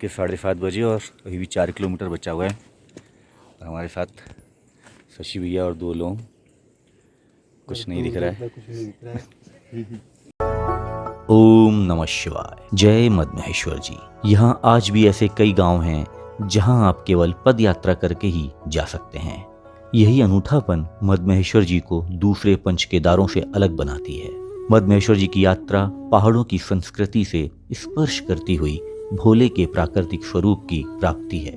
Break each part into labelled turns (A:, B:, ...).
A: के 7:30 बजे और अभी भी 4 किलोमीटर बचा हुआ है। और हमारे साथ शशि भैया और 2 लोग, कुछ नहीं दिख रहा है। ओम नमः शिवाय। जय मद्महेश्वर जी। यहाँ आज भी ऐसे कई गांव हैं जहां आप केवल पद यात्रा करके ही जा सकते हैं। यही अनूठापन मद्महेश्वर जी को दूसरे पंच केदारों से अलग बनाती है। मद्महेश्वर जी की यात्रा पहाड़ों की संस्कृति से स्पर्श करती हुई भोले के प्राकृतिक स्वरूप की प्राप्ति है।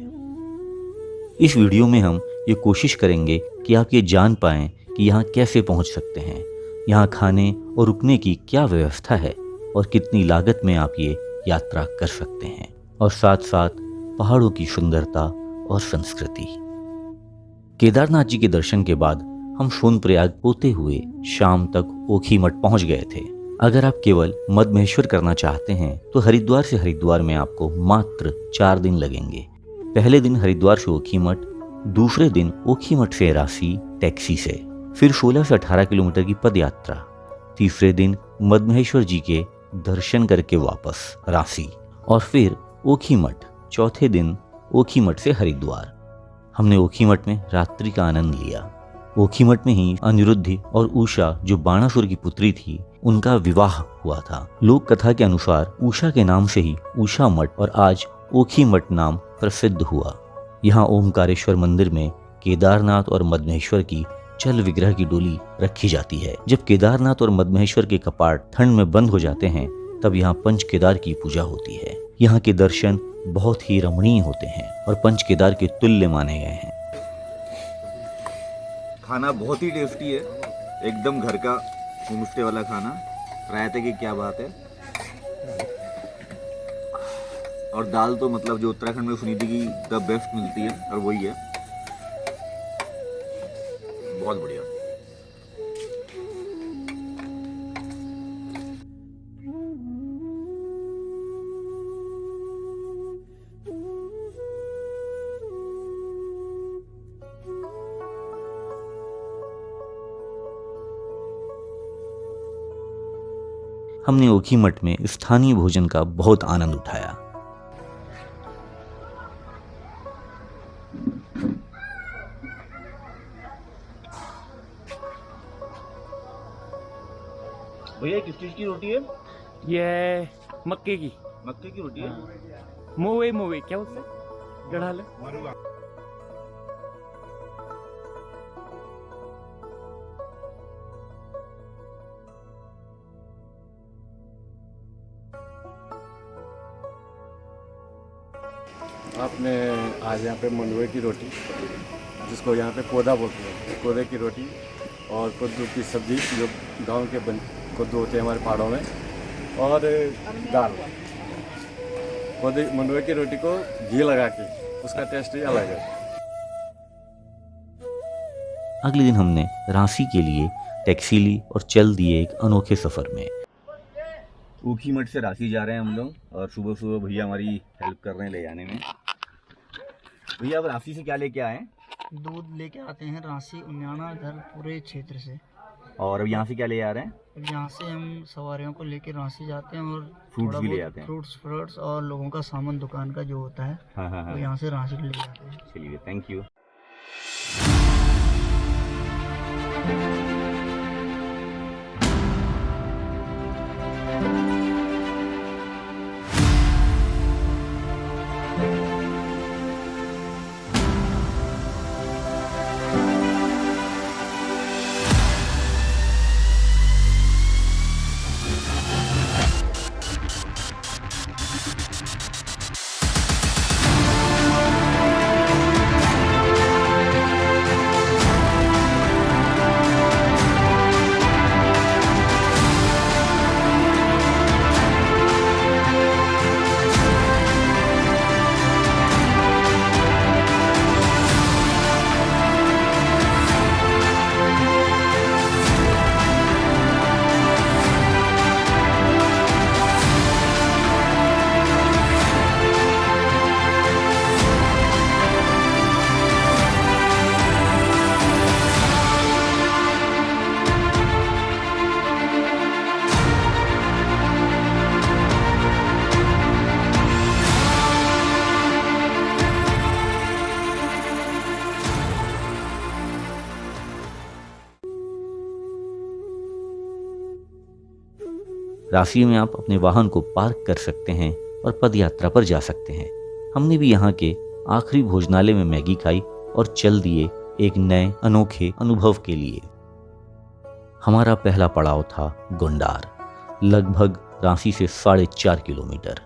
A: इस वीडियो में हम ये कोशिश करेंगे कि आप ये जान पाएं कि यहाँ कैसे पहुँच सकते हैं, यहाँ खाने और रुकने की क्या व्यवस्था है और कितनी लागत में आप ये यात्रा कर सकते हैं, और साथ साथ पहाड़ों की सुंदरता और संस्कृति। केदारनाथ जी के दर्शन के बाद हम सोनप्रयाग होते हुए शाम तक ओखीमठ पहुंच गए थे। अगर आप केवल मद्महेश्वर करना चाहते हैं तो हरिद्वार से हरिद्वार में आपको मात्र 4 दिन लगेंगे। पहले दिन हरिद्वार से ओखीमठ, दूसरे दिन ओखीमठ से राशि टैक्सी से, फिर 16 से 18 किलोमीटर की पद यात्रा, तीसरे दिन मद्महेश्वर जी के दर्शन करके वापस राशि, और फिर ओखीमठ, चौथे दिन ओखीमठ से हरिद्वार। हमने ओखीमठ में रात्रि का आनंद लिया। ओखीमठ में ही अनिरुद्धि और उषा, जो बाणासुर की पुत्री थी, उनका विवाह हुआ था। लोक कथा के अनुसार उषा के नाम से ही उषा मठ और आज ओखीमठ नाम प्रसिद्ध हुआ। यहाँ ओमकारेश्वर मंदिर में केदारनाथ और मद्महेश्वर की चल विग्रह की डोली रखी जाती है। जब केदारनाथ और मद्महेश्वर के कपाट ठंड में बंद हो जाते हैं तब यहाँ पंच केदार की पूजा होती है। यहाँ के दर्शन बहुत ही रमणीय होते हैं और पंच केदार के तुल्य माने गए हैं। खाना बहुत ही टेस्टी है, एकदम घर का होमस्टे वाला खाना। रायते की क्या बात है, और दाल तो मतलब जो उत्तराखंड में सुनी थी कि द बेस्ट मिलती है, और वही है, बहुत बढ़िया। हमने ओखीमठ में स्थानीय भोजन का बहुत आनंद उठाया। भैया किस चीज की रोटी है?
B: ये मक्के की
A: रोटी है।
B: मोवे क्या बोलते गढ़ाल है।
C: आपने आज यहाँ पे मंडुए की रोटी, जिसको यहाँ पे कोदा बोलते हैं, कोदे की रोटी और कद्दू की सब्जी, जो गांव के कद्दू होते हैं हमारे पहाड़ों में, और दाल। मंडुए की रोटी को घी लगा के, उसका टेस्ट ही अलग है।
A: अगले दिन हमने रांची के लिए टैक्सी ली और चल दिए एक अनोखे सफर में। ओखीमठ से रांची जा रहे हैं हम लोग, और सुबह सुबह भैया हमारी हेल्प कर रहे हैं ले जाने में। भैया अब रांची से क्या लेके आए हैं?
D: दूध लेके आते हैं रांची, उन्याना, इधर पूरे क्षेत्र से।
A: और अब यहाँ से क्या ले आ रहे हैं?
D: अब यहाँ से हम सवारियों को लेके रांची जाते हैं और
A: फ्रूट्स भी ले आते हैं।
D: फ्रूट्स और लोगों का सामान दुकान का जो होता है,
A: हाँ।
D: वो यहाँ से रांची ले जाते हैं।
A: चलिए, थैंक यू। रांची में आप अपने वाहन को पार्क कर सकते हैं और पद यात्रा पर जा सकते हैं। हमने भी यहाँ के आखिरी भोजनालय में मैगी खाई और चल दिए एक नए अनोखे अनुभव के लिए। हमारा पहला पड़ाव था गोंडार, लगभग रांची से 4.5 किलोमीटर।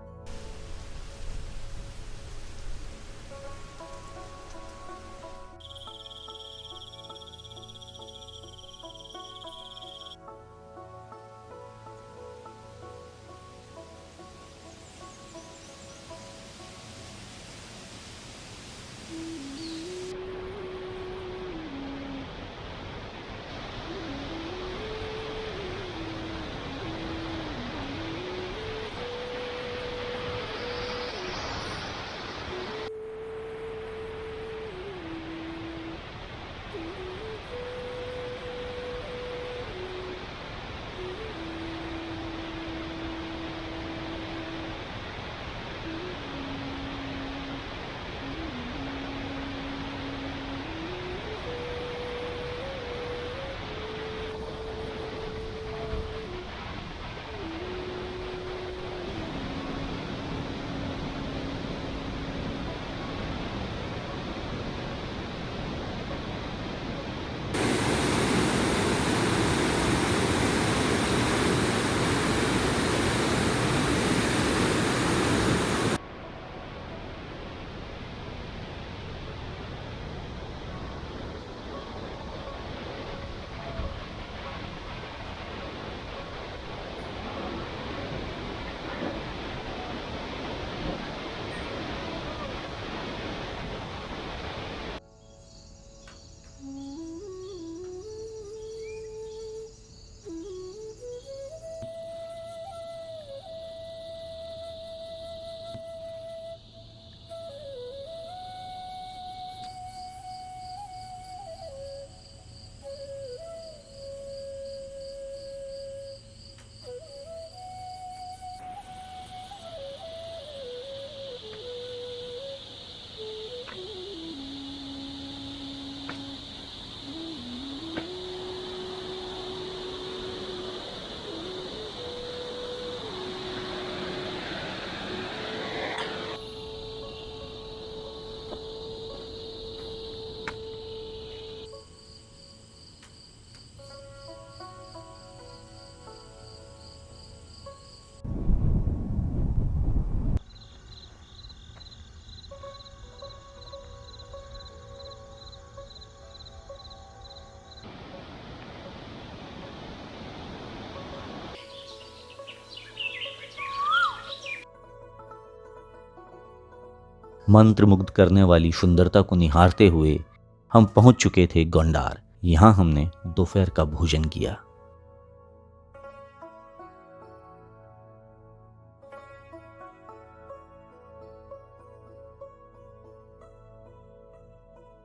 A: मंत्रमुग्ध करने वाली सुंदरता को निहारते हुए हम पहुंच चुके थे गोंडार। यहाँ हमने दोपहर का भोजन किया।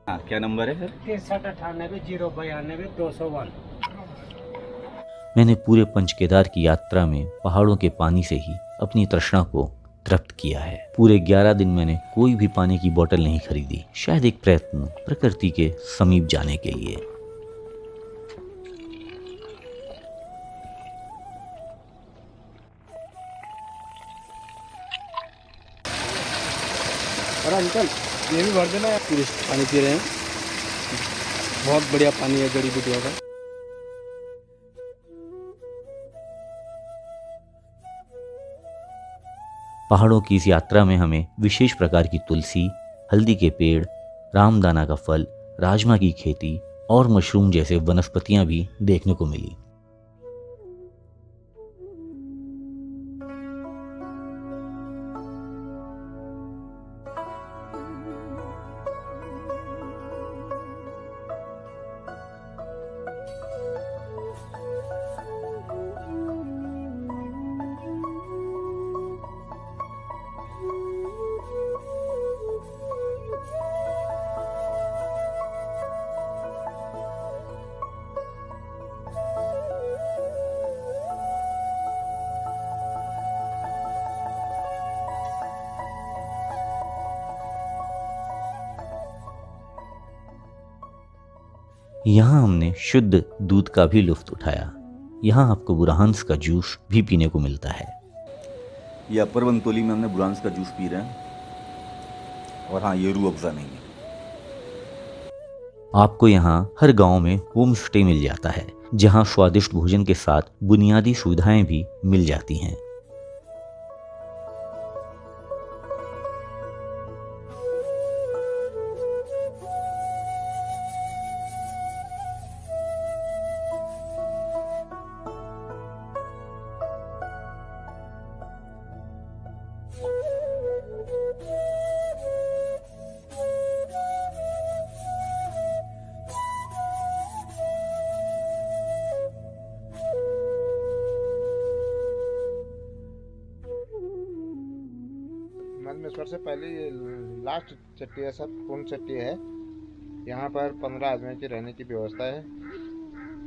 B: हाँ, क्या नंबर है सर?
D: 6398
A: मैंने पूरे पंच केदार की यात्रा में पहाड़ों के पानी से ही अपनी तृष्णा को तृप्त किया है। पूरे 11 दिन मैंने कोई भी पानी की बोतल नहीं खरीदी, शायद एक प्रयत्न प्रकृति के समीप जाने के लिए।
C: और अंकल ये भी भर देना, टूरिस्ट पानी पी रहे हैं, बहुत बढ़िया पानी है जड़ी बूटियों का।
A: पहाड़ों की इस यात्रा में हमें विशेष प्रकार की तुलसी, हल्दी के पेड़, रामदाना का फल, राजमा की खेती और मशरूम जैसे वनस्पतियां भी देखने को मिली। यहाँ हमने शुद्ध दूध का भी लुत्फ उठाया। यहाँ आपको बुरहानस का जूस भी पीने को मिलता है। ये अपर वनतोली में हमने बुरहानस का जूस पी रहे हैं, और हाँ, ये रूह अफ़ज़ा नहीं है। आपको यहाँ हर गांव में होम स्टे मिल जाता है, जहाँ स्वादिष्ट भोजन के साथ बुनियादी सुविधाएं भी मिल जाती हैं।
E: मदमेश्वर से पहले ये लास्ट चट्टी है, सब पूर्ण चट्टी है। यहाँ पर 15 आदमी की रहने की व्यवस्था है,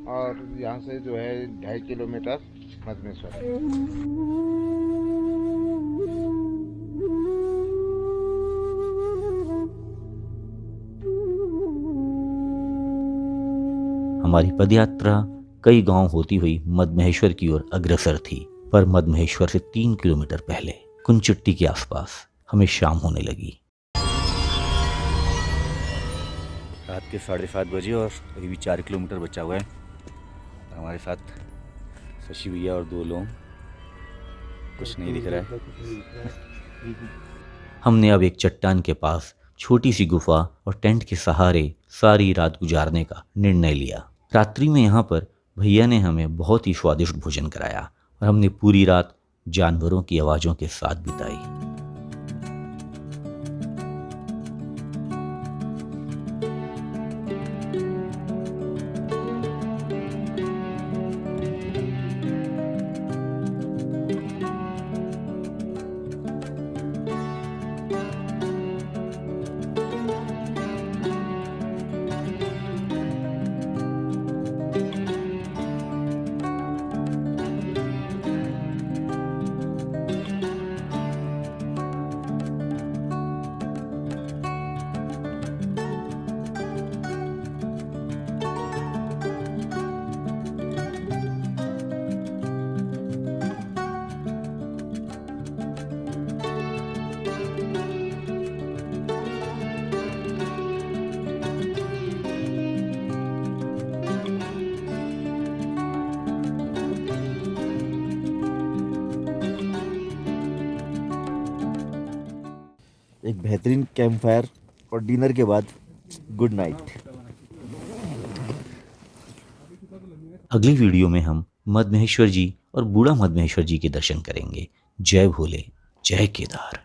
E: और यहाँ से जो है 2.5 किलोमीटर मदमेश्वर है।
A: हमारी पदयात्रा कई गांव होती हुई मदमहेश्वर की ओर अग्रसर थी, पर मदमहेश्वर से 3 किलोमीटर पहले कुंचट्टी के आसपास हमें शाम होने लगी। रात के 7:30 बजे और अभी भी 4 किलोमीटर बचा हुआ है। हमारे साथ शशि भैया और 2 लोग, कुछ नहीं दिख रहा है। हमने अब एक चट्टान के पास छोटी सी गुफा और टेंट के सहारे सारी रात गुजारने का निर्णय लिया। रात्रि में यहाँ पर भैया ने हमें बहुत ही स्वादिष्ट भोजन कराया, और हमने पूरी रात जानवरों की आवाज़ों के साथ बिताई।
F: एक बेहतरीन कैंप फायर और डिनर के बाद गुड नाइट।
A: अगली वीडियो में हम मदमहेश्वर जी और बूढ़ा मदमहेश्वर जी के दर्शन करेंगे। जय भोले, जय केदार।